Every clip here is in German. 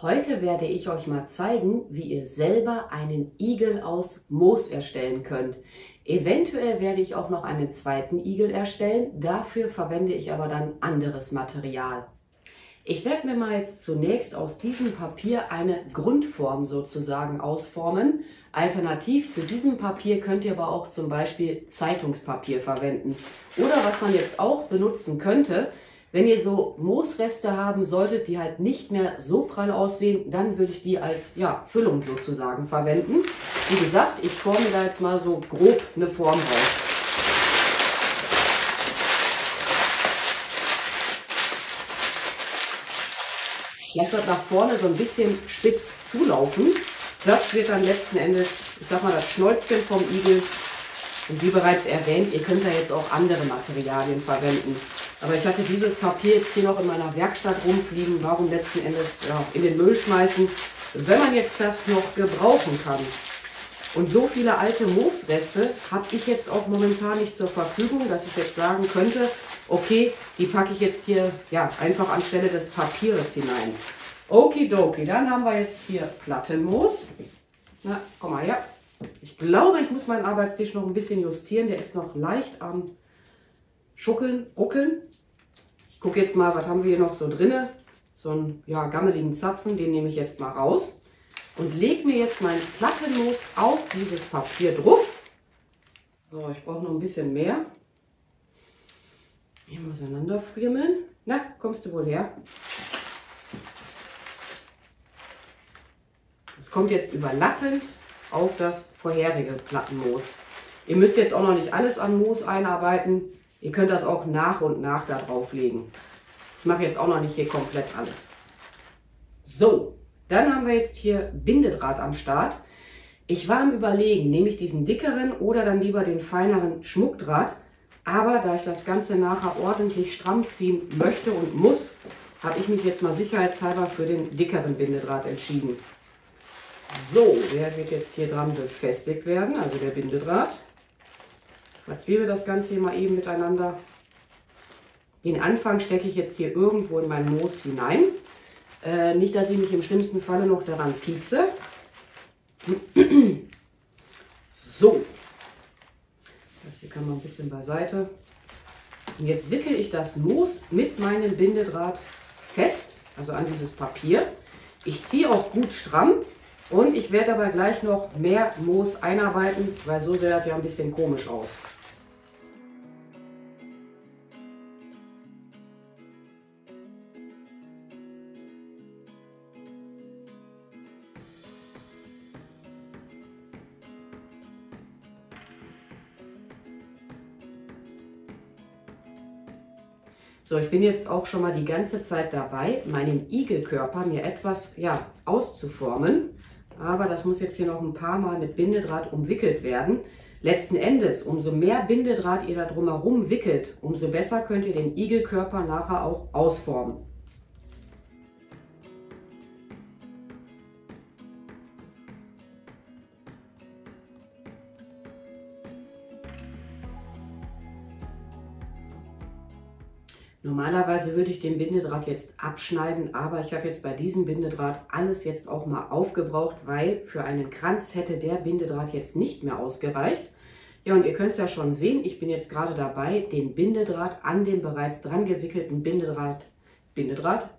Heute werde ich euch mal zeigen, wie ihr selber einen Igel aus Moos erstellen könnt. Eventuell werde ich auch noch einen zweiten Igel erstellen, dafür verwende ich aber dann anderes Material. Ich werde mir mal jetzt zunächst aus diesem Papier eine Grundform sozusagen ausformen. Alternativ zu diesem Papier könnt ihr aber auch zum Beispiel Zeitungspapier verwenden. Oder was man jetzt auch benutzen könnte, wenn ihr so Moosreste haben solltet, die halt nicht mehr so prall aussehen, dann würde ich die als Füllung sozusagen verwenden. Wie gesagt, ich forme da jetzt mal so grob eine Form raus. Ich lasse das nach vorne so ein bisschen spitz zulaufen. Das wird dann letzten Endes, ich sag mal, das Schnäuzchen vom Igel. Und wie bereits erwähnt, ihr könnt da jetzt auch andere Materialien verwenden. Aber ich hatte dieses Papier jetzt hier noch in meiner Werkstatt rumfliegen. Warum letzten Endes in den Müll schmeißen, wenn man jetzt das noch gebrauchen kann. Und so viele alte Moosreste habe ich jetzt auch momentan nicht zur Verfügung, dass ich jetzt sagen könnte, okay, die packe ich jetzt hier einfach anstelle des Papieres hinein. Okidoki, dann haben wir jetzt hier Plattenmoos. Na, komm mal her. Ich glaube, ich muss meinen Arbeitstisch noch ein bisschen justieren. Der ist noch leicht am ruckeln. Ich gucke jetzt mal, was haben wir hier noch so drin. So einen gammeligen Zapfen, den nehme ich jetzt mal raus. Und lege mir jetzt mein Plattenmoos auf dieses Papier drauf. So, ich brauche noch ein bisschen mehr. Hier mal auseinanderfriemeln. Na, kommst du wohl her? Das kommt jetzt überlappend auf das vorherige Plattenmoos. Ihr müsst jetzt auch noch nicht alles an Moos einarbeiten. Ihr könnt das auch nach und nach da drauf legen. Ich mache jetzt auch noch nicht hier komplett alles. So, dann haben wir jetzt hier Bindedraht am Start. Ich war am Überlegen, nehme ich diesen dickeren oder dann lieber den feineren Schmuckdraht. Aber da ich das Ganze nachher ordentlich stramm ziehen möchte und muss, habe ich mich jetzt mal sicherheitshalber für den dickeren Bindedraht entschieden. So, der wird jetzt hier dran befestigt werden, also der Bindedraht. Verzwiebel das Ganze hier mal eben miteinander. Den Anfang stecke ich jetzt hier irgendwo in mein Moos hinein. Nicht, dass ich mich im schlimmsten Falle noch daran piekse. So, das hier kann man ein bisschen beiseite. Und jetzt wickele ich das Moos mit meinem Bindedraht fest, also an dieses Papier. Ich ziehe auch gut stramm und ich werde aber gleich noch mehr Moos einarbeiten, weil so sieht das ja ein bisschen komisch aus. So, ich bin jetzt auch schon mal die ganze Zeit dabei, meinen Igelkörper mir etwas auszuformen. Aber das muss jetzt hier noch ein paar Mal mit Bindedraht umwickelt werden. Letzten Endes, umso mehr Bindedraht ihr da drumherum wickelt, umso besser könnt ihr den Igelkörper nachher auch ausformen. Normalerweise würde ich den Bindedraht jetzt abschneiden, aber ich habe jetzt bei diesem Bindedraht alles jetzt auch mal aufgebraucht, weil für einen Kranz hätte der Bindedraht jetzt nicht mehr ausgereicht. Ja, und ihr könnt es ja schon sehen, ich bin jetzt gerade dabei, den Bindedraht an dem bereits dran gewickelten Bindedraht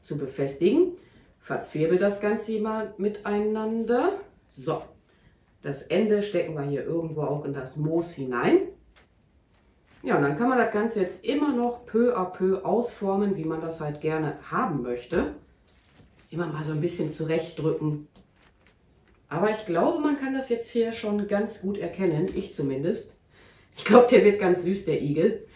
zu befestigen. Verzwirbel das Ganze hier mal miteinander. So, das Ende stecken wir hier irgendwo auch in das Moos hinein. Ja, und dann kann man das Ganze jetzt immer noch peu à peu ausformen, wie man das halt gerne haben möchte. Immer mal so ein bisschen zurechtdrücken. Aber ich glaube, man kann das jetzt hier schon ganz gut erkennen, ich zumindest. Ich glaube, der wird ganz süß, der Igel.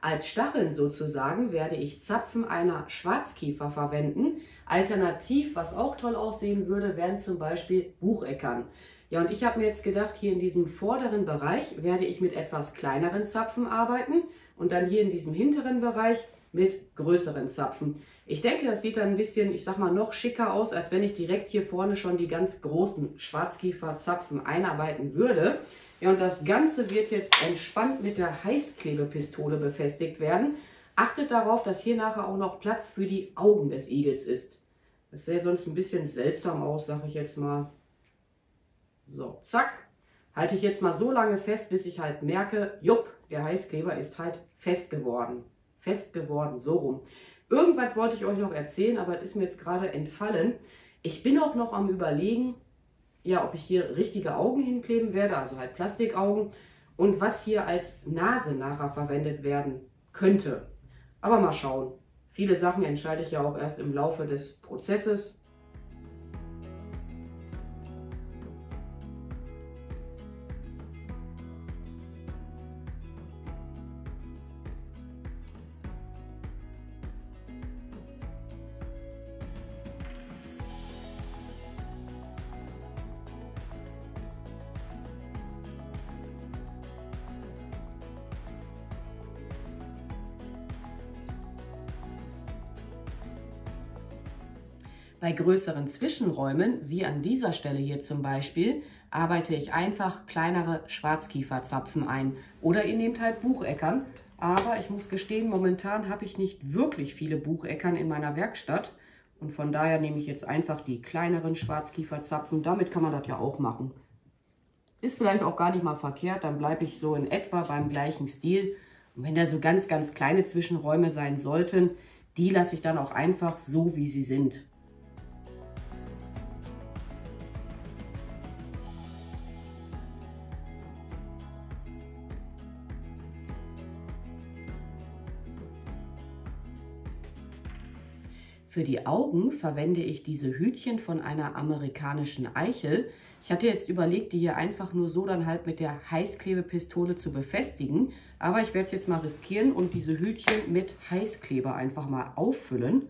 Als Stacheln sozusagen werde ich Zapfen einer Schwarzkiefer verwenden. Alternativ, was auch toll aussehen würde, wären zum Beispiel Bucheckern. Ja, und ich habe mir jetzt gedacht, hier in diesem vorderen Bereich werde ich mit etwas kleineren Zapfen arbeiten und dann hier in diesem hinteren Bereich mit größeren Zapfen. Ich denke, das sieht dann ein bisschen, ich sag mal, noch schicker aus, als wenn ich direkt hier vorne schon die ganz großen Schwarzkieferzapfen einarbeiten würde. Ja, und das Ganze wird jetzt entspannt mit der Heißklebepistole befestigt werden. Achtet darauf, dass hier nachher auch noch Platz für die Augen des Igels ist. Das sähe sonst ein bisschen seltsam aus, sage ich jetzt mal. So, zack. Halte ich jetzt mal so lange fest, bis ich halt merke, jupp, der Heißkleber ist halt fest geworden. Fest geworden, so rum. Irgendwas wollte ich euch noch erzählen, aber das ist mir jetzt gerade entfallen. Ich bin auch noch am Überlegen, ja, ob ich hier richtige Augen hinkleben werde, also halt Plastikaugen. Und was hier als Nase nachher verwendet werden könnte. Aber mal schauen. Viele Sachen entscheide ich ja auch erst im Laufe des Prozesses. Bei größeren Zwischenräumen, wie an dieser Stelle hier zum Beispiel, arbeite ich einfach kleinere Schwarzkieferzapfen ein. Oder ihr nehmt halt Bucheckern. Aber ich muss gestehen, momentan habe ich nicht wirklich viele Bucheckern in meiner Werkstatt. Und von daher nehme ich jetzt einfach die kleineren Schwarzkieferzapfen. Damit kann man das ja auch machen. Ist vielleicht auch gar nicht mal verkehrt, dann bleibe ich so in etwa beim gleichen Stil. Und wenn da so ganz, ganz kleine Zwischenräume sein sollten, die lasse ich dann auch einfach so, wie sie sind. Für die Augen verwende ich diese Hütchen von einer amerikanischen Eichel. Ich hatte jetzt überlegt, die hier einfach nur so dann halt mit der Heißklebepistole zu befestigen. Aber ich werde es jetzt mal riskieren und diese Hütchen mit Heißkleber einfach mal auffüllen.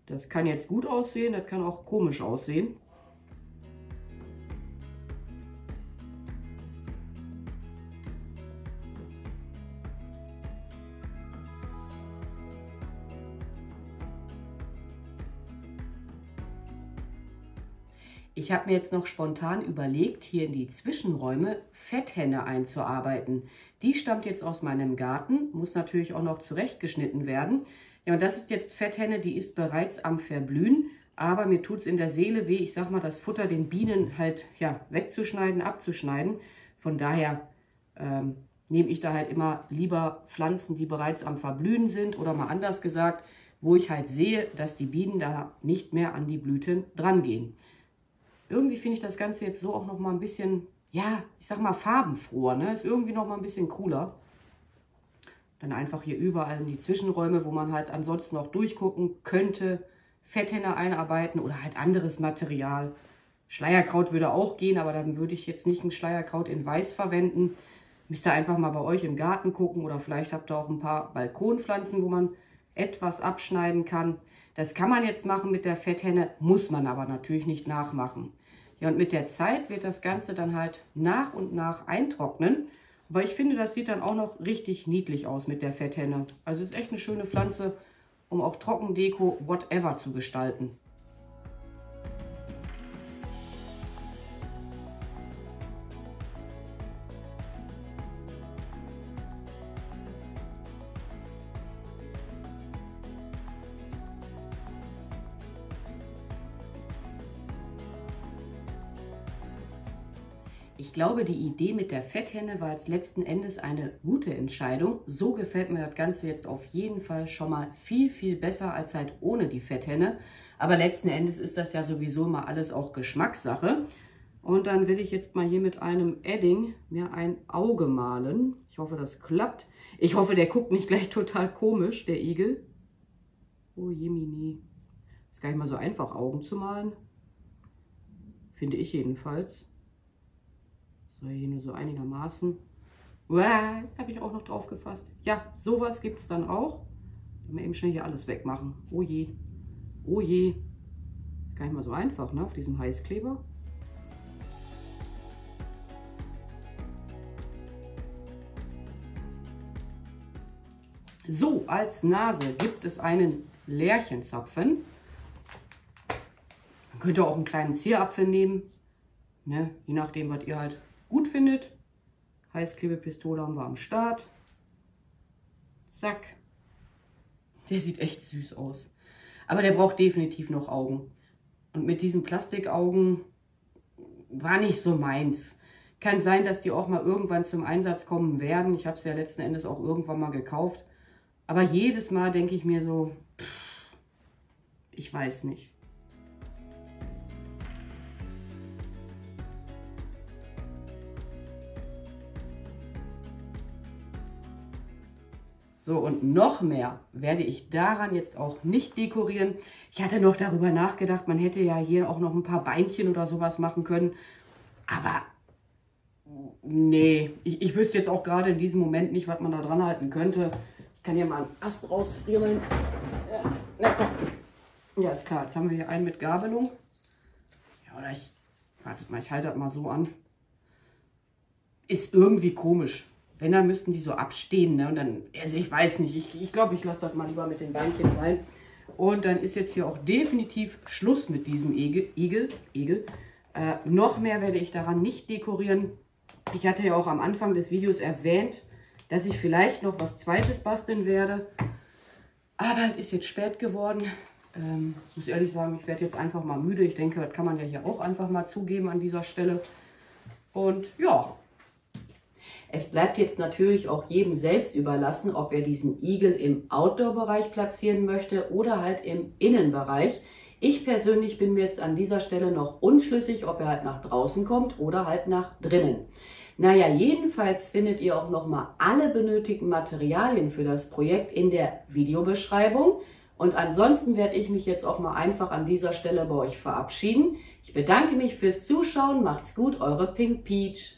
Das kann jetzt gut aussehen, das kann auch komisch aussehen. Ich habe mir jetzt noch spontan überlegt, hier in die Zwischenräume Fetthenne einzuarbeiten. Die stammt jetzt aus meinem Garten, muss natürlich auch noch zurechtgeschnitten werden. Ja, und das ist jetzt Fetthenne, die ist bereits am Verblühen, aber mir tut es in der Seele weh, ich sag mal, das Futter den Bienen halt ja, wegzuschneiden, abzuschneiden. Von daher nehme ich da halt immer lieber Pflanzen, die bereits am Verblühen sind oder mal anders gesagt, wo ich halt sehe, dass die Bienen da nicht mehr an die Blüten dran gehen. Irgendwie finde ich das Ganze jetzt so auch noch mal ein bisschen, ja, ich sag mal farbenfroher, ne? Ist irgendwie noch mal ein bisschen cooler. Dann einfach hier überall in die Zwischenräume, wo man halt ansonsten auch durchgucken könnte, Fetthenne einarbeiten oder halt anderes Material. Schleierkraut würde auch gehen, aber dann würde ich jetzt nicht ein Schleierkraut in Weiß verwenden. Müsst ihr einfach mal bei euch im Garten gucken oder vielleicht habt ihr auch ein paar Balkonpflanzen, wo man etwas abschneiden kann. Das kann man jetzt machen mit der Fetthenne, muss man aber natürlich nicht nachmachen. Ja, und mit der Zeit wird das Ganze dann halt nach und nach eintrocknen. Aber ich finde, das sieht dann auch noch richtig niedlich aus mit der Fetthenne. Also ist echt eine schöne Pflanze, um auch Trockendeko, whatever zu gestalten. Ich glaube, die Idee mit der Fetthenne war jetzt letzten Endes eine gute Entscheidung. So gefällt mir das Ganze jetzt auf jeden Fall schon mal viel, viel besser als halt ohne die Fetthenne. Aber letzten Endes ist das ja sowieso mal alles auch Geschmackssache. Und dann will ich jetzt mal hier mit einem Edding mir ein Auge malen. Ich hoffe, das klappt. Ich hoffe, der guckt nicht gleich total komisch, der Igel. Oh jemini. Ist gar nicht mal so einfach, Augen zu malen. Finde ich jedenfalls. So, hier nur so einigermaßen. Uah, habe ich auch noch drauf gefasst. Ja, sowas gibt es dann auch. Mal eben schnell hier alles wegmachen. Oh je. Oh je. Ist gar nicht mal so einfach, ne? Auf diesem Heißkleber. So, als Nase gibt es einen Lärchenzapfen. Man könnte auch einen kleinen Zierapfel nehmen. Ne? Je nachdem, was ihr halt gut findet. Heißklebepistole haben wir am Start. Zack. Der sieht echt süß aus. Aber der braucht definitiv noch Augen. Und mit diesen Plastikaugen war nicht so meins. Kann sein, dass die auch mal irgendwann zum Einsatz kommen werden. Ich habe es ja letzten Endes auch irgendwann mal gekauft. Aber jedes Mal denke ich mir so, ich weiß nicht. So, und noch mehr werde ich daran jetzt auch nicht dekorieren. Ich hatte noch darüber nachgedacht, man hätte ja hier auch noch ein paar Beinchen oder sowas machen können. Aber nee, ich wüsste jetzt auch gerade in diesem Moment nicht, was man da dran halten könnte. Ich kann hier mal einen Ast rausfriemeln. Na komm. Ja, ist klar. Jetzt haben wir hier einen mit Gabelung. Ja, oder wartet mal, ich halte das mal so an. Ist irgendwie komisch. Wenn, dann müssten die so abstehen, ne? Und dann, also ich weiß nicht, ich glaube, ich lasse das mal lieber mit den Beinchen sein. Und dann ist jetzt hier auch definitiv Schluss mit diesem Igel. Noch mehr werde ich daran nicht dekorieren. Ich hatte ja auch am Anfang des Videos erwähnt, dass ich vielleicht noch was Zweites basteln werde. Aber es ist jetzt spät geworden. Ich muss ehrlich sagen, ich werde jetzt einfach mal müde. Ich denke, das kann man ja hier auch einfach mal zugeben an dieser Stelle. Und ja. Es bleibt jetzt natürlich auch jedem selbst überlassen, ob er diesen Igel im Outdoor-Bereich platzieren möchte oder halt im Innenbereich. Ich persönlich bin mir jetzt an dieser Stelle noch unschlüssig, ob er halt nach draußen kommt oder halt nach drinnen. Naja, jedenfalls findet ihr auch nochmal alle benötigten Materialien für das Projekt in der Videobeschreibung. Und ansonsten werde ich mich jetzt auch mal einfach an dieser Stelle bei euch verabschieden. Ich bedanke mich fürs Zuschauen, macht's gut, eure Pink Peach.